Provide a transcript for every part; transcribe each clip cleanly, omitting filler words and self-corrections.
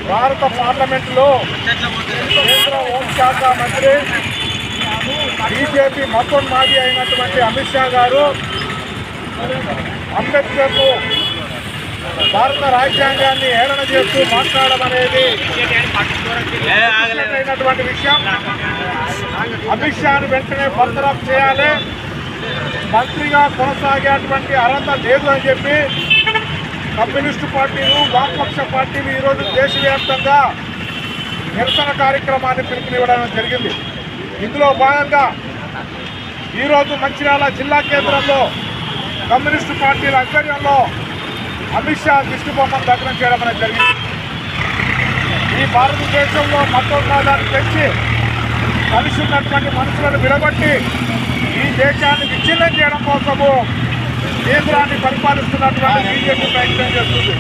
భారత పార్లమెంటులో కేంద్ర హోంశాఖ మంత్రి బీజేపీ మతోన్మాది అయినటువంటి అమిత్ షా గారు అంబేద్కర్కు భారత రాజ్యాంగాన్ని హేళన చేస్తూ మాట్లాడడం అనేది అయినటువంటి విషయం. అమిత్ షాను వెంటనే బర్తరఫ్ చేయాలి, మంత్రిగా కొనసాగేటువంటి అర్హత లేదు అని చెప్పి కమ్యూనిస్టు పార్టీలు, వామపక్ష పార్టీలు ఈరోజు దేశవ్యాప్తంగా నిరసన కార్యక్రమాన్ని పిలుపునివ్వడం జరిగింది. ఇందులో భాగంగా ఈరోజు మంచిర్యాల జిల్లా కేంద్రంలో కమ్యూనిస్టు పార్టీల ఆధ్వర్యంలో అమిత్ షా దిష్టిబొమ్మను దగ్ధం చేయడం అనేది జరిగింది. ఈ భారతదేశంలో మతోన్మాదాన్ని పెంచి కలిసి ఉన్నటువంటి మనుషులను విడగొట్టి ఈ దేశాన్ని విచ్ఛిన్నం చేయడం కోసము కేంద్రాన్ని పరిపాలిస్తున్నటువంటి బీజేపీ ప్రయత్నం చేస్తుంది.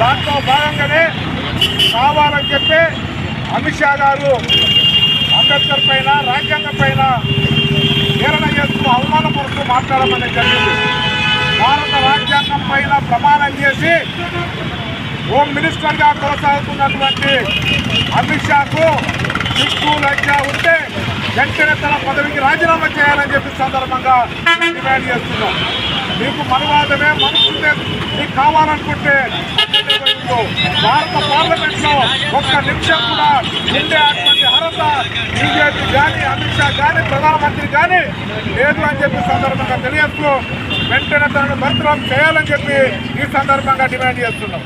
దాంట్లో భాగంగానే కావాలని చెప్పి అమిత్ షా గారు అంబేద్కర్ పైన, రాజ్యాంగం పైన హేళన చేస్తూ అవమానపరుస్తూ మాట్లాడమని జరిగింది. భారత రాజ్యాంగం పైన ప్రమాణం చేసి హోమ్ మినిస్టర్గా కొనసాగుతున్నటువంటి అమిత్ షాకు సిగ్గు లజ్జ ఉంటే వెంటనే తన పదవికి రాజీనామా చేయాలని చెప్పి సందర్భంగా డిమాండ్ చేస్తున్నాం. మీకు మనవాదమే మనసుదే మీకు కావాలనుకుంటే భారత పార్లమెంట్లో ఒక్క నిమిషం కూడా ఉండే అటువంటి అర్హత బీజేపీ కానీ, అమిత్ షా కానీ, ప్రధానమంత్రి కానీ లేదు అని చెప్పి సందర్భంగా తెలియజేస్తూ వెంటనే తనను బర్తరఫ్ చేయాలని చెప్పి ఈ సందర్భంగా డిమాండ్ చేస్తున్నాం.